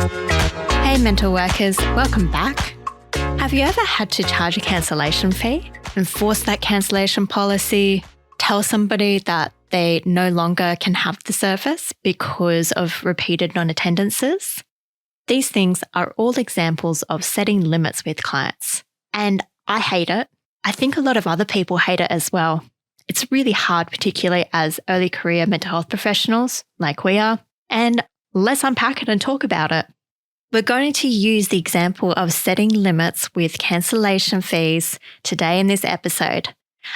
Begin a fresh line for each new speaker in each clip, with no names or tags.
Hey mental workers, welcome back. Have you ever had to charge a cancellation fee, enforce that cancellation policy, tell somebody that they no longer can have the service because of repeated non-attendances? These things are all examples of setting limits with clients. And I hate it. I think a lot of other people hate it as well. It's really hard, particularly as early career mental health professionals like we are. And let's unpack it and talk about it. We're going to use the example of setting limits with cancellation fees today in this episode.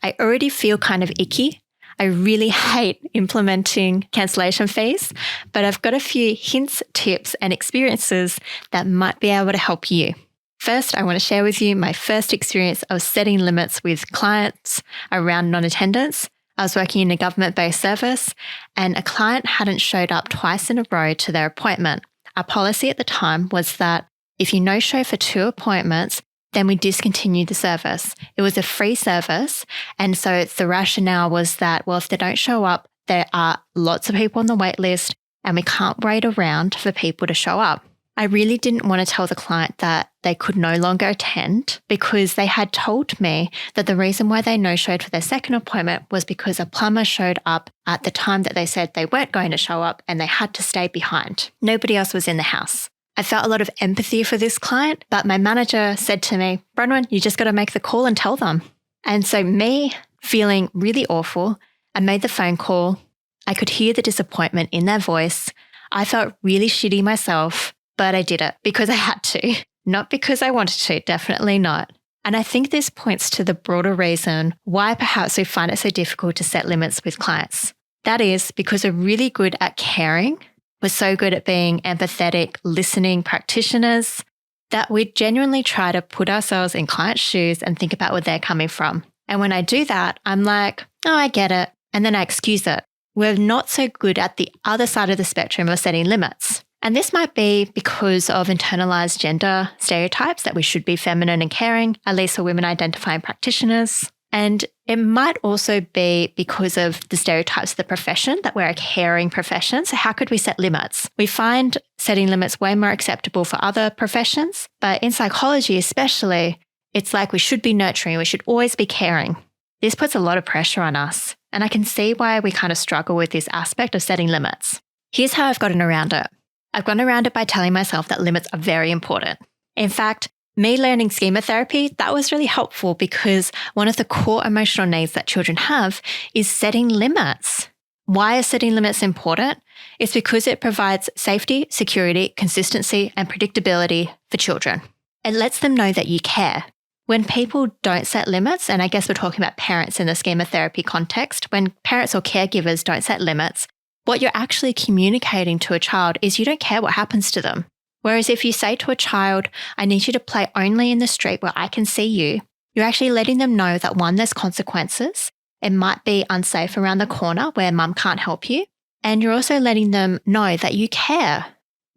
I already feel kind of icky. I really hate implementing cancellation fees, but I've got a few hints, tips, and experiences that might be able to help you. First, I want to share with you my first experience of setting limits with clients around non-attendance. I was working in a government-based service, and a client hadn't showed up twice in a row to their appointment. Our policy at the time was that if you no-show for 2 appointments, then we discontinue the service. It was a free service, and so the rationale was that, well, if they don't show up, there are lots of people on the wait list, and we can't wait around for people to show up. I really didn't want to tell the client that they could no longer attend because they had told me that the reason why they no-showed for their second appointment was because a plumber showed up at the time that they said they weren't going to show up and they had to stay behind. Nobody else was in the house. I felt a lot of empathy for this client, but my manager said to me, Bronwyn, you just got to make the call and tell them. And so me feeling really awful, I made the phone call. I could hear the disappointment in their voice. I felt really shitty myself. But I did it because I had to, not because I wanted to, definitely not. And I think this points to the broader reason why perhaps we find it so difficult to set limits with clients. That is because we're really good at caring. We're so good at being empathetic, listening practitioners that we genuinely try to put ourselves in clients' shoes and think about where they're coming from. And when I do that, I'm like, oh, I get it. And then I excuse it. We're not so good at the other side of the spectrum of setting limits. And this might be because of internalized gender stereotypes that we should be feminine and caring, at least for women identifying practitioners. And it might also be because of the stereotypes of the profession, that we're a caring profession. So how could we set limits? We find setting limits way more acceptable for other professions, but in psychology especially, it's like we should be nurturing, we should always be caring. This puts a lot of pressure on us, and I can see why we kind of struggle with this aspect of setting limits. Here's how I've gotten around it. I've gone around it by telling myself that limits are very important. In fact, me learning schema therapy, that was really helpful because one of the core emotional needs that children have is setting limits. Why is setting limits important? It's because it provides safety, security, consistency, and predictability for children. It lets them know that you care. When people don't set limits, and I guess we're talking about parents in the schema therapy context, when parents or caregivers don't set limits, what you're actually communicating to a child is you don't care what happens to them. Whereas if you say to a child, I need you to play only in the street where I can see you, you're actually letting them know that one, there's consequences. It might be unsafe around the corner where mum can't help you. And you're also letting them know that you care.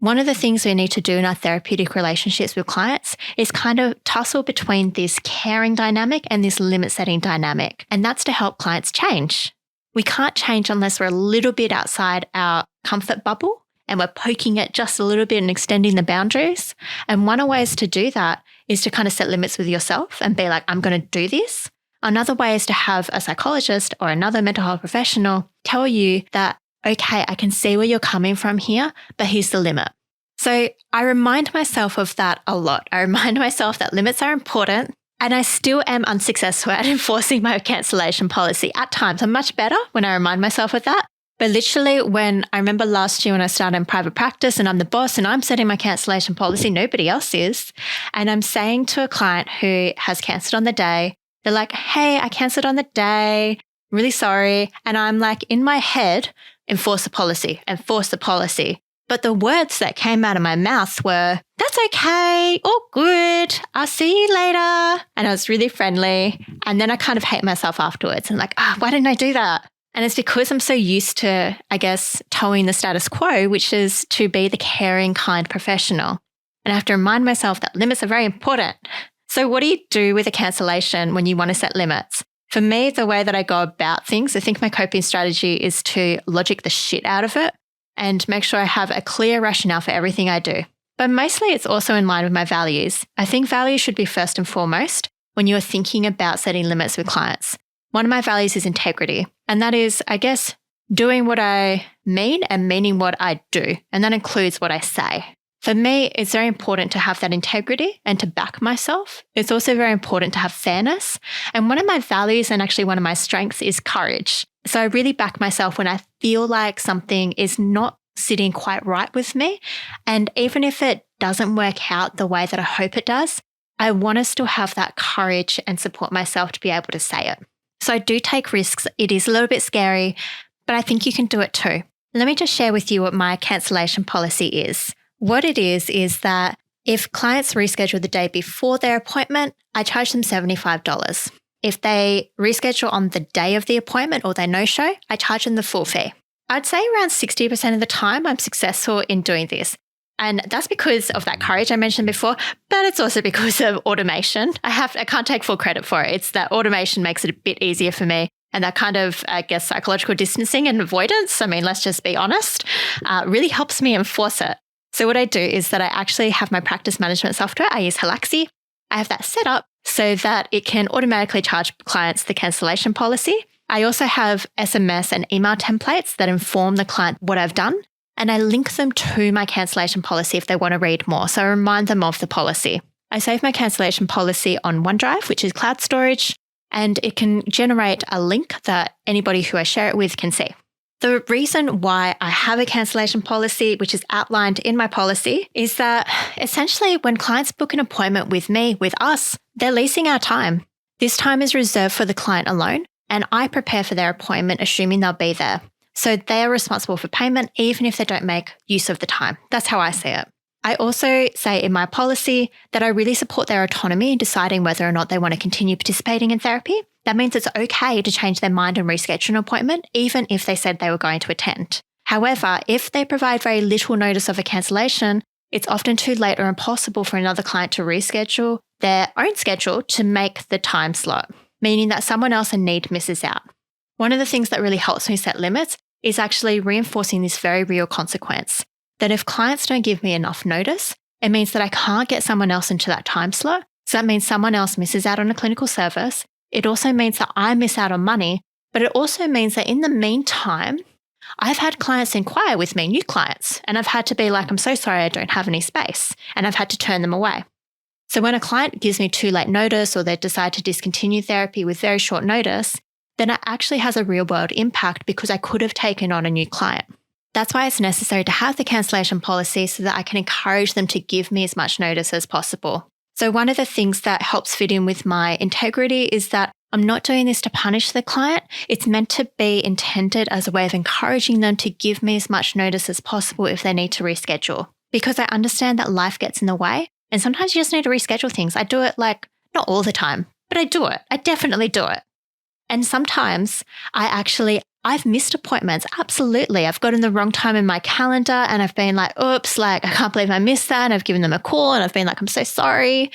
One of the things we need to do in our therapeutic relationships with clients is kind of tussle between this caring dynamic and this limit setting dynamic. And that's to help clients change. We can't change unless we're a little bit outside our comfort bubble and we're poking it just a little bit and extending the boundaries. And one of the ways to do that is to kind of set limits with yourself and be like, I'm going to do this. Another way is to have a psychologist or another mental health professional tell you that, okay, I can see where you're coming from here, but here's the limit. So I remind myself of that a lot. I remind myself that limits are important. And I still am unsuccessful at enforcing my cancellation policy. At times, I'm much better when I remind myself of that. But literally when I remember last year when I started in private practice and I'm the boss and I'm setting my cancellation policy, nobody else is. And I'm saying to a client who has cancelled on the day, they're like, hey, I cancelled on the day, really sorry. And I'm like, in my head, enforce the policy, enforce the policy. But the words that came out of my mouth were, that's okay, all good, I'll see you later. And I was really friendly. And then I kind of hate myself afterwards and like, why didn't I do that? And it's because I'm so used to, I guess, towing the status quo, which is to be the caring, kind professional. And I have to remind myself that limits are very important. So what do you do with a cancellation when you want to set limits? For me, the way that I go about things, I think my coping strategy is to logic the shit out of it and make sure I have a clear rationale for everything I do. but mostly it's also in line with my values. I think values should be first and foremost when you're thinking about setting limits with clients. One of my values is integrity, and that is, I guess, doing what I mean and meaning what I do, and that includes what I say. For me, it's very important to have that integrity and to back myself. It's also very important to have fairness. And one of my values and actually one of my strengths is courage. So I really back myself when I feel like something is not sitting quite right with me. And even if it doesn't work out the way that I hope it does, I want to still have that courage and support myself to be able to say it. So I do take risks. It is a little bit scary, but I think you can do it too. Let me just share with you what my cancellation policy is. What it is that if clients reschedule the day before their appointment, I charge them $75. If they reschedule on the day of the appointment or they no-show, I charge them the full fee. I'd say around 60% of the time I'm successful in doing this. And that's because of that courage I mentioned before, but it's also because of automation. I can't take full credit for it. It's that automation makes it a bit easier for me. And that kind of, I guess, psychological distancing and avoidance, let's just be honest, really helps me enforce it. So what I do is that I actually have my practice management software. I use Halaxy. I have that set up so that it can automatically charge clients the cancellation policy. I also have SMS and email templates that inform the client what I've done, and I link them to my cancellation policy if they want to read more. So I remind them of the policy. I save my cancellation policy on OneDrive, which is cloud storage, and it can generate a link that anybody who I share it with can see. The reason why I have a cancellation policy, which is outlined in my policy, is that essentially when clients book an appointment with me, with us, they're leasing our time. This time is reserved for the client alone, and I prepare for their appointment assuming they'll be there. So they are responsible for payment even if they don't make use of the time. That's how I see it. I also say in my policy that I really support their autonomy in deciding whether or not they want to continue participating in therapy. That means it's okay to change their mind and reschedule an appointment, even if they said they were going to attend. However, if they provide very little notice of a cancellation, it's often too late or impossible for another client to reschedule their own schedule to make the time slot, meaning that someone else in need misses out. One of the things that really helps me set limits is actually reinforcing this very real consequence, that if clients don't give me enough notice, it means that I can't get someone else into that time slot. So that means someone else misses out on a clinical service. It also means that I miss out on money, but it also means that in the meantime, I've had clients inquire with me, new clients, and I've had to be like, I'm so sorry, I don't have any space, and I've had to turn them away. So when a client gives me too late notice or they decide to discontinue therapy with very short notice, then it actually has a real world impact because I could have taken on a new client. That's why it's necessary to have the cancellation policy so that I can encourage them to give me as much notice as possible. So one of the things that helps fit in with my integrity is that I'm not doing this to punish the client. It's meant to be intended as a way of encouraging them to give me as much notice as possible if they need to reschedule. Because I understand that life gets in the way and sometimes you just need to reschedule things. I do it not all the time, but I do it. I definitely do it. And sometimes I've missed appointments. Absolutely. I've gotten the wrong time in my calendar and I've been like, oops, I can't believe I missed that. And I've given them a call and I've been like, I'm so sorry.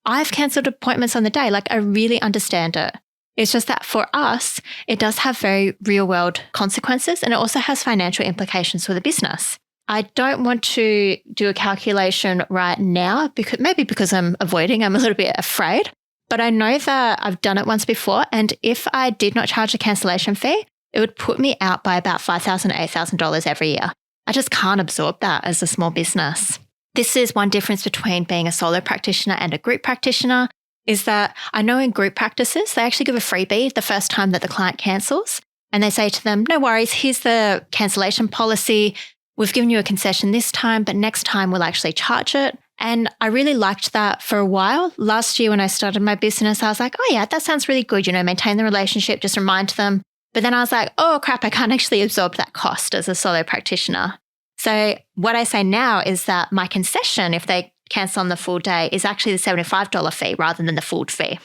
I've cancelled appointments on the day. I really understand it. It's just that for us, it does have very real world consequences and it also has financial implications for the business. I don't want to do a calculation right now because I'm avoiding, I'm a little bit afraid, but I know that I've done it once before. And if I did not charge a cancellation fee, it would put me out by about $5,000 to $8,000 every year. I just can't absorb that as a small business. This is one difference between being a solo practitioner and a group practitioner, is that I know in group practices, they actually give a freebie the first time that the client cancels. And they say to them, no worries, here's the cancellation policy. We've given you a concession this time, but next time we'll actually charge it. And I really liked that for a while. Last year when I started my business, I was like, oh yeah, that sounds really good. Maintain the relationship, just remind them. But then I was like, oh crap, I can't actually absorb that cost as a solo practitioner. So what I say now is that my concession, if they cancel on the full day, is actually the $75 fee rather than the full fee.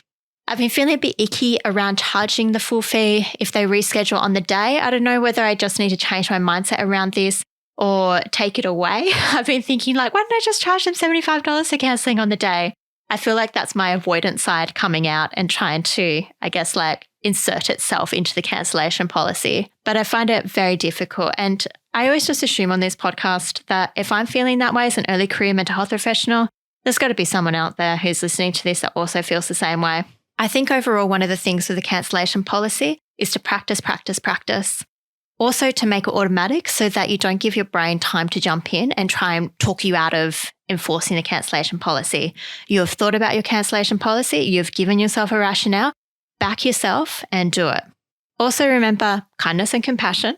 I've been feeling a bit icky around charging the full fee if they reschedule on the day. I don't know whether I just need to change my mindset around this or take it away. I've been thinking why don't I just charge them $75 for cancelling on the day? I feel like that's my avoidance side coming out and trying to, insert itself into the cancellation policy. But I find it very difficult. And I always just assume on this podcast that if I'm feeling that way as an early career mental health professional, there's got to be someone out there who's listening to this that also feels the same way. I think overall, one of the things with the cancellation policy is to practice, practice, practice. Also to make it automatic so that you don't give your brain time to jump in and try and talk you out of enforcing the cancellation policy. You have thought about your cancellation policy. You've given yourself a rationale. Back yourself and do it. Also remember kindness and compassion,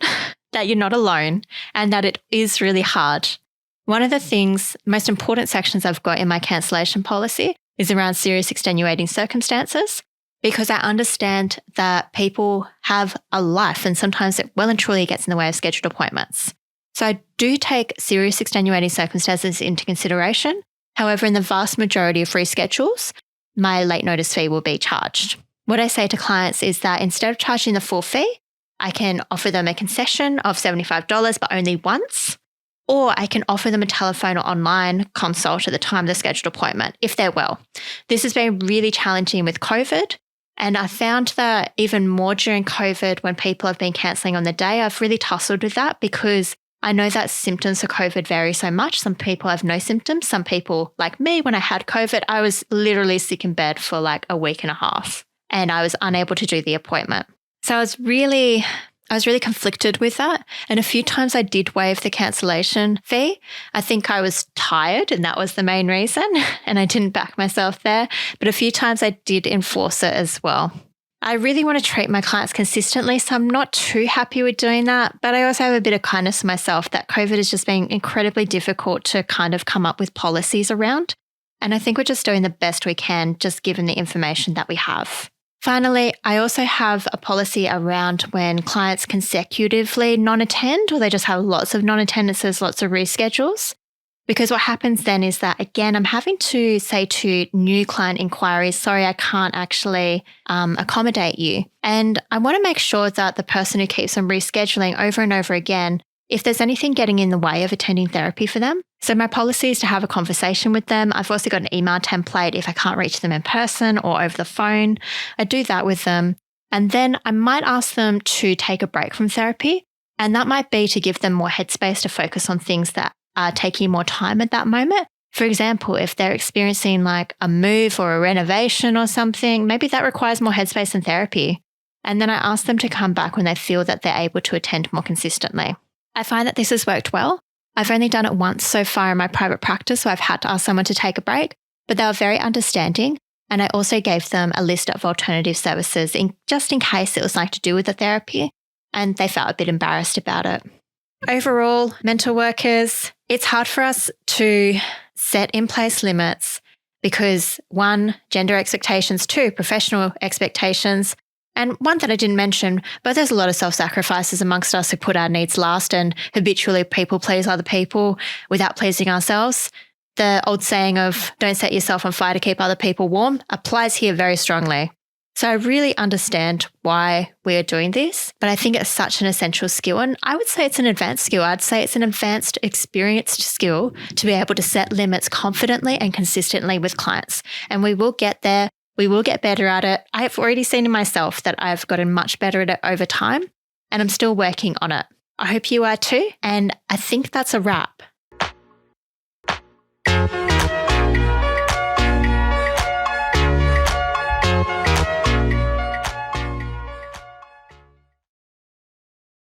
that you're not alone and that it is really hard. One of the most important sections I've got in my cancellation policy is around serious extenuating circumstances, because I understand that people have a life and sometimes it well and truly gets in the way of scheduled appointments. So I do take serious extenuating circumstances into consideration. However, in the vast majority of free schedules, my late notice fee will be charged. What I say to clients is that instead of charging the full fee, I can offer them a concession of $75, but only once, or I can offer them a telephone or online consult at the time of the scheduled appointment if they're well. This has been really challenging with COVID, and I found that even more during COVID when people have been cancelling on the day, I've really tussled with that because I know that symptoms for COVID vary so much. Some people have no symptoms. Some people, like me, when I had COVID, I was literally sick in bed for like a week and a half. And I was unable to do the appointment. So I was really conflicted with that. And a few times I did waive the cancellation fee. I think I was tired and that was the main reason. And I didn't back myself there. But a few times I did enforce it as well. I really want to treat my clients consistently, so I'm not too happy with doing that. But I also have a bit of kindness for myself that COVID has just been incredibly difficult to kind of come up with policies around. And I think we're just doing the best we can, just given the information that we have. Finally, I also have a policy around when clients consecutively non-attend or they just have lots of non-attendances, lots of reschedules. Because what happens then is that, again, I'm having to say to new client inquiries, sorry, I can't actually accommodate you. And I want to make sure that the person who keeps on rescheduling over and over again, if there's anything getting in the way of attending therapy for them. So my policy is to have a conversation with them. I've also got an email template if I can't reach them in person or over the phone. I do that with them. And then I might ask them to take a break from therapy. And that might be to give them more headspace to focus on things that are taking more time at that moment. For example, if they're experiencing like a move or a renovation or something, maybe that requires more headspace and therapy. And then I ask them to come back when they feel that they're able to attend more consistently. I find that this has worked well. I've only done it once so far in my private practice, so I've had to ask someone to take a break, but they were very understanding. And I also gave them a list of alternative services just in case it was like to do with the therapy, and they felt a bit embarrassed about it. Overall, mental workers, it's hard for us to set in place limits because 1, gender expectations, 2, professional expectations, and one that I didn't mention, but there's a lot of self-sacrifices amongst us who put our needs last and habitually people please other people without pleasing ourselves. The old saying of don't set yourself on fire to keep other people warm applies here very strongly. So I really understand why we are doing this, but I think it's such an essential skill. And I would say it's an advanced skill. I'd say it's an advanced, experienced skill to be able to set limits confidently and consistently with clients. And we will get there. We will get better at it. I've already seen in myself that I've gotten much better at it over time, and I'm still working on it. I hope you are too. And I think that's a wrap.